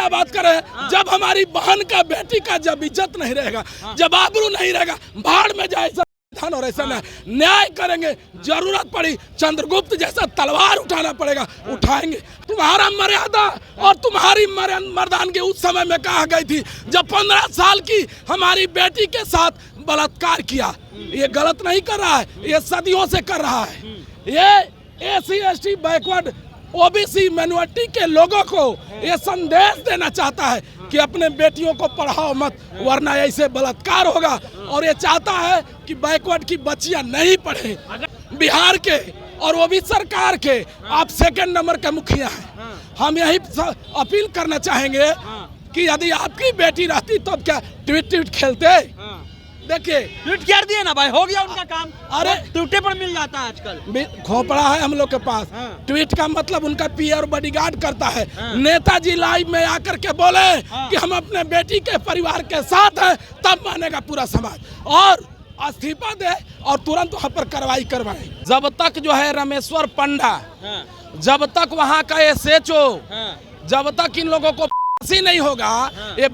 क्या बात करें, जब हमारी बहन का बेटी का जब इज्जत नहीं रहेगा, जब आबरू नहीं रहेगा, भाड़ में जाए और ऐसा न्याय करेंगे। जरूरत पड़ी चंद्रगुप्त जैसा तलवार उठाना पड़ेगा, उठाएंगे। तुम्हारा मर्यादा और तुम्हारी मर्दानगी उस समय में कहा गई थी जब 15 साल की हमारी बेटी के साथ बलात्कार किया। ये गलत नहीं कर रहा है, ये सदियों से कर रहा है। ये SC ST backward OBC minority के लोगों को ये संदेश देना चाहता है कि अपने बेटियों को पढ़ाओ मत, वरना ऐसे बलात्कार होगा। और ये चाहता है कि बैकवर्ड की बच्चियां नहीं पढ़े। बिहार के और वो भी सरकार के आप सेकंड नंबर के मुखिया हैं। हम यही अपील करना चाहेंगे कि यदि आपकी बेटी रहती तो क्या ट्वीट खेलते। देखिए ट्वीट कर दिए ना भाई, हो गया उनका काम। अरे ट्विटर पर मिल जाता है आजकल, खोपड़ा है हम लोग के पास। ट्वीट का मतलब उनका पीए और बॉडीगार्ड करता है। नेताजी लाइव में आकर के बोले कि हम अपने बेटी के परिवार के साथ हैं, तब मानेगा पूरा समाज और इस्तीफा दे और तुरंत वहाँ पर कार्रवाई करवाए। जब तक जो है रामेश्वर पंडा, जब तक वहाँ का SHO, जब तक इन लोगों को नहीं होगा, ये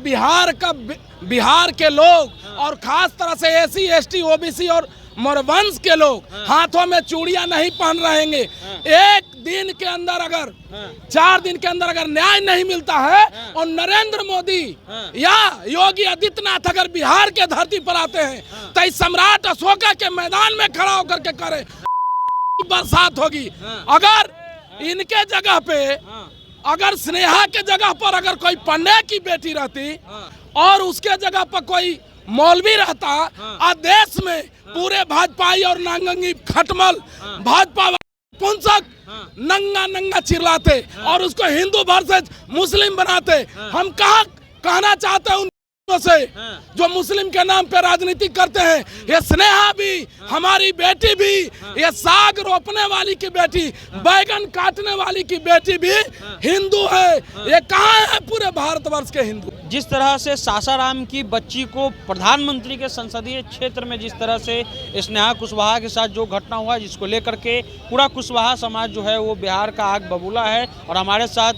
बिहार के लोग और खास तरह से SC ST OBC और मोरवंश के लोग हाथों में चूड़ियां नहीं पहन रहेंगे। एक दिन के अंदर अगर 4 दिन के अंदर अगर न्याय नहीं मिलता है और नरेंद्र मोदी या योगी आदित्यनाथ अगर बिहार के धरती पर आते हैं तो इस सम्राट अशोका के मैदान में खड़ा होकर के करे बरसात होगी। अगर इनके जगह पे, अगर स्नेहा के जगह पर अगर कोई पंडे की बेटी रहती और उसके जगह पर कोई मौलवी रहता, आज देश में पूरे भाजपाई और नांगंगी खटमल भाजपा पुंसक नंगा चिल्लाते और उसको हिंदू वर्सेस मुस्लिम बनाते। हम कहाँ कहना चाहते हैं उन से जो मुस्लिम के नाम पे राजनीति करते हैं। ये स्नेहा भी, हमारी बेटी भी, ये साग रोपने वाली की बेटी, बैगन काटने वाली की बेटी भी हिंदू है। ये कहाँ है पूरे भारतवर्ष के हिंदू। जिस तरह से सासाराम की बच्ची को प्रधानमंत्री के संसदीय क्षेत्र में जिस तरह से स्नेहा कुशवाहा के साथ जो घटना हुआ, जिसको लेकर के पूरा कुशवाहा समाज जो है वो बिहार का आग बबूला है। और हमारे साथ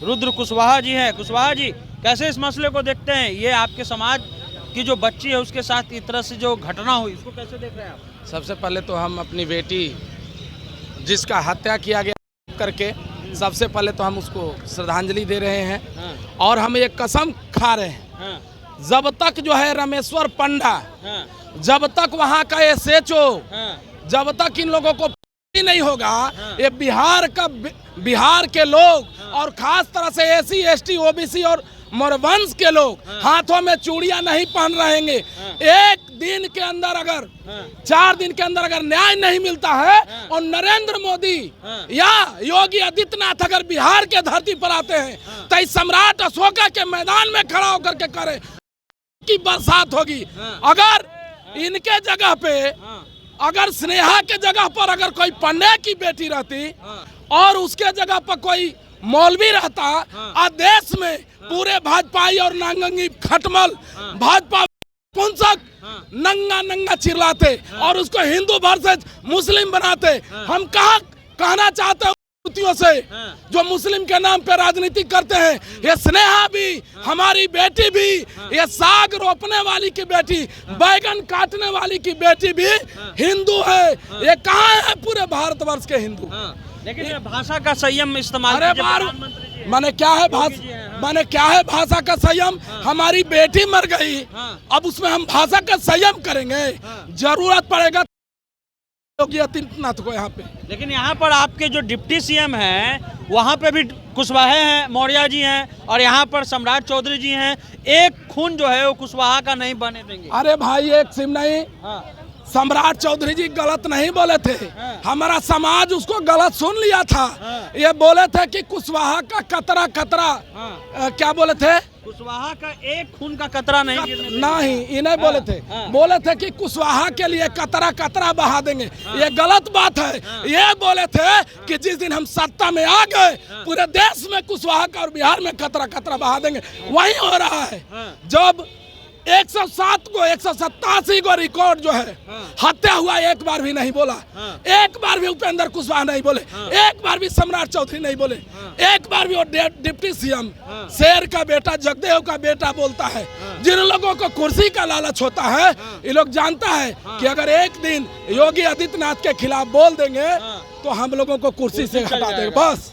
रुद्र कुशवाहा जी हैं। कुशवाहा जी, कैसे इस मसले को देखते हैं? ये आपके समाज की जो बच्ची है उसके साथ इस तरह से जो घटना हुई, इसको कैसे देख रहे हैं आप? सबसे पहले तो हम अपनी बेटी जिसका हत्या किया गया करके सबसे पहले तो हम उसको श्रद्धांजलि दे रहे हैं। और हम एक कसम खा रहे हैं, जब तक जो है रामेश्वर पंडा, जब तक वहाँ का SHO, जब तक इन लोगों को नहीं होगा, ये बिहार के लोग और खास तरह से SC ST OBC और मोरवंश के लोग हाथों में चूड़ियां नहीं पहन रहेंगे। एक दिन के अंदर अगर 4 दिन के अंदर अगर न्याय नहीं मिलता है और नरेंद्र मोदी या योगी आदित्यनाथ अगर बिहार के धरती पर आते हैं तो इस सम्राट अशोका के मैदान में खड़ा होकर के करे की बरसात होगी। अगर इनके जगह पे, अगर स्नेहा के जगह पर अगर कोई पंडे की बेटी रहती और उसके जगह पर कोई मौलवी रहता, आज देश में पूरे भाजपाई और नांगंगी खटमल भाजपा पुंसक नंगा चिल्लाते और उसको हिंदू वर्सेस मुस्लिम बनाते। हम कहाँ कहना चाहते हैं से जो मुस्लिम के नाम पे राजनीति करते हैं। ये स्नेहा भी, हमारी बेटी भी, ये साग रोपने वाली की बेटी, बैगन काटने वाली की बेटी भी हिंदू है। ये कहाँ है पूरे भारतवर्ष के हिंदू। लेकिन ये भाषा का संयम इस्तेमाल, माने क्या है भाषा का संयम? हमारी बेटी मर गई, अब उसमें हम भाषा का संयम करेंगे? जरूरत पड़ेगा योगी आदित्यनाथ को यहाँ पे। लेकिन यहाँ पर आपके जो डिप्टी CM हैं वहाँ पे भी कुशवाहा हैं, मौर्य जी हैं और यहाँ पर सम्राट चौधरी जी हैं। एक खून जो है वो कुशवाहा का नहीं बने देंगे। अरे भाई, एक सिम नहीं, सम्राट चौधरी जी गलत नहीं बोले थे। हमारा समाज उसको गलत सुन लिया था। ये बोले थे कि कुशवाहा का कतरा क्या बोले थे? कुशवाहा का एक खून का कतरा नहीं, इन्हें बोले थे। बोले थे कि कुशवाहा के लिए कतरा बहा देंगे। ये गलत बात है। ये बोले थे कि जिस दिन हम सत्ता में आ गए पूरे देश में कुशवाहा का और बिहार में कतरा बहा देंगे। वही हो रहा है। जब 107 को 187 को रिकॉर्ड जो है हत्या हुआ, एक बार भी नहीं बोला। एक बार भी उपेंद्र कुशवाहा नहीं बोले, एक बार भी सम्राट चौधरी नहीं बोले, एक बार भी वो डिप्टी सीएम शेर का बेटा जगदेव का बेटा बोलता है। जिन लोगों को कुर्सी का लालच होता है, ये लोग जानता है कि अगर एक दिन योगी आदित्यनाथ के खिलाफ बोल देंगे तो हम लोगों को कुर्सी से हटा देंगे बस।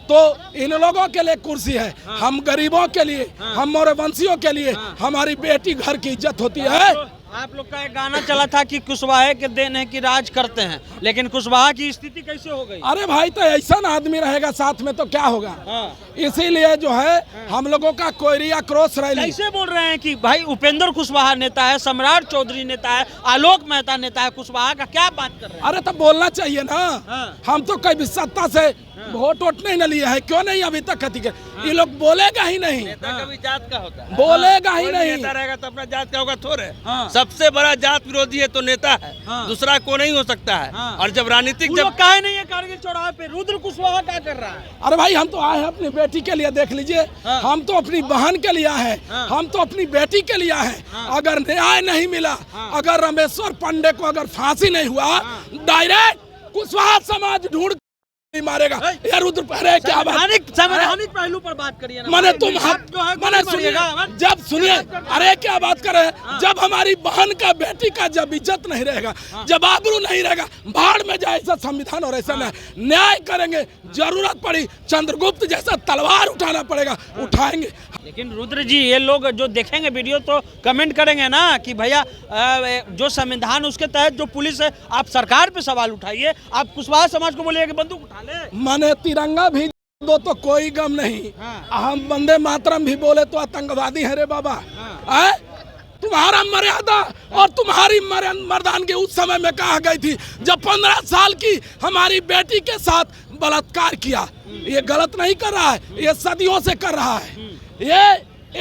तो इन लोगों के लिए कुर्सी है, हम गरीबों के लिए, हम मौर्यवंशियों के लिए हमारी बेटी घर की इज्जत होती है। आप लोग का एक गाना चला था कि कुशवाहा के देन है कि राज करते हैं, लेकिन कुशवाहा की स्थिति कैसे हो गई? अरे भाई, तो ऐसा ना आदमी रहेगा साथ में तो क्या होगा। इसीलिए जो है हम लोगों का कोयरी आक्रोश रैली। कैसे बोल रहे हैं कि भाई उपेंद्र कुशवाहा नेता है, सम्राट चौधरी नेता है, आलोक मेहता नेता है, कुशवाहा का क्या बात कर रहे हैं? अरे तो बोलना चाहिए ना। हम तो कभी सत्ता से वोट नहीं न लिए है, क्यों नहीं अभी तक कथी के ये लोग बोलेगा ही नहीं। नेता कभी जात का होता है, बोलेगा ही नहीं। नेता रहेगा तो अपना जात का होगा थोड़े। सबसे बड़ा जात विरोधी है तो नेता है, दूसरा को नहीं हो सकता है। और जब राजनीतिक जब काहे नहीं है कारगिल चौराहे पे रुद्र कुशवाहा क्या कर रहा है? अरे भाई, हम तो आए हैं अपनी बेटी के लिए, देख लीजिए। हम तो अपनी बहन के लिए आए हैं, हम तो अपनी बेटी के लिए आए हैं। अगर न्याय नहीं मिला, अगर रामेश्वर पांडे को अगर फांसी नहीं हुआ, डायरेक्ट कुशवाहा समाज ढूंढ मारेगा। यार रुद्र, अरे क्या संवैधानिक पहलू पर बात करिए ना। मैंने सुनिए, जब सुनिए, अरे क्या बात कर रहे हैं। जब हमारी बहन का बेटी का जब इज्जत नहीं रहेगा, जब आबरू नहीं रहेगा, भाड़ में जाए ऐसा संविधान और ऐसा न्याय करेंगे। जरूरत पड़ी चंद्रगुप्त जैसा तलवार उठाना पड़ेगा, उठाएंगे। लेकिन रुद्र जी, ये लोग जो देखेंगे वीडियो तो कमेंट करेंगे ना कि भैया जो संविधान उसके तहत जो पुलिस है, आप सरकार पे सवाल उठाइए, आप कुशवाहा समाज को बोलिए कि बंदूक उठा ले। माने तिरंगा भी दो तो कोई गम नहीं। हम वंदे मातरम भी बोले तो आतंकवादी है रे बाबा। तुम्हारा मर्यादा और तुम्हारी मर्दानगी उस समय में कहा गई थी जब 15 साल की हमारी बेटी के साथ बलात्कार किया। ये गलत नहीं कर रहा है, ये सदियों से कर रहा है। ये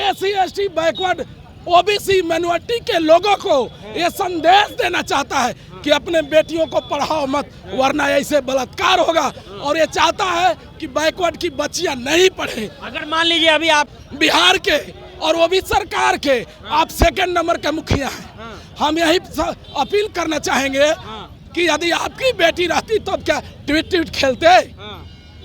SC ST backward OBC minority के लोगों को ये संदेश देना चाहता है कि अपने बेटियों को पढ़ाओ मत, वरना ऐसे बलात्कार होगा। और ये चाहता है कि बैकवर्ड की बच्चियां नहीं पढ़े। अगर मान लीजिए अभी आप बिहार के और वो भी सरकार के आप सेकंड नंबर के मुखिया हैं, हम यही अपील करना चाहेंगे कि यदि आपकी बेटी रहती तो क्या ट्वीट खेलते।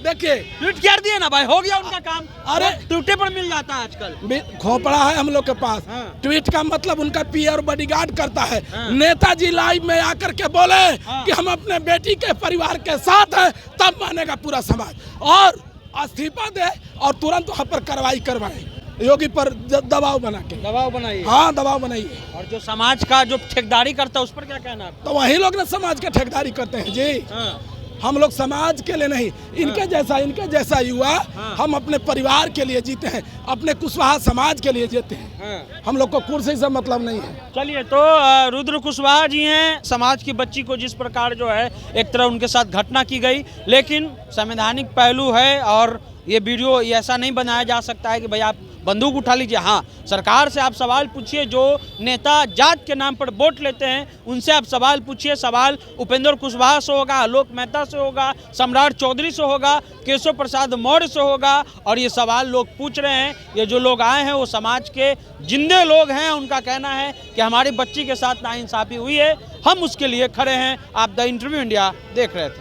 देखिए, ट्वीट कर दिए ना भाई, हो गया उनका काम। अरे ट्विटर पर मिल जाता है आजकल, खोपड़ा है हम लोग के पास। ट्वीट का मतलब उनका PR बॉडीगार्ड करता है। नेताजी लाइव में आकर के बोले कि हम अपने बेटी के परिवार के साथ हैं, तब मानेगा पूरा समाज। और इस्तीफा दे और तुरंत वहाँ पर कार्रवाई करवाए, योगी पर दबाव बना के। दबाव बनाइए। हाँ, दबाव बनाइए। और जो समाज का जो ठेकेदारी करता है उस पर क्या कहना है? तो वही लोग ना समाज के ठेकेदारी करते हैं जी। हम लोग समाज के लिए नहीं, इनके जैसा युवा हम अपने परिवार के लिए जीते हैं, अपने कुशवाहा समाज के लिए जीते हैं। हम लोग को कुर्सी से मतलब नहीं है। चलिए, तो रुद्र कुशवाहा जी हैं। समाज की बच्ची को जिस प्रकार जो है एक तरह उनके साथ घटना की गई, लेकिन संवैधानिक पहलू है और ये वीडियो ऐसा नहीं बनाया जा सकता है कि भाई आप बंदूक उठा लीजिए। हाँ, सरकार से आप सवाल पूछिए, जो नेता जात के नाम पर वोट लेते हैं उनसे आप सवाल पूछिए। सवाल उपेंद्र कुशवाहा से होगा, आलोक मेहता से होगा, सम्राट चौधरी से होगा, केशव प्रसाद मौर्य से होगा। और ये सवाल लोग पूछ रहे हैं। ये जो लोग आए हैं वो समाज के जिंदे लोग हैं। उनका कहना है कि हमारी बच्ची के साथ नाइंसाफ़ी हुई है, हम उसके लिए खड़े हैं। आप द इंटरव्यू इंडिया देख रहे थे।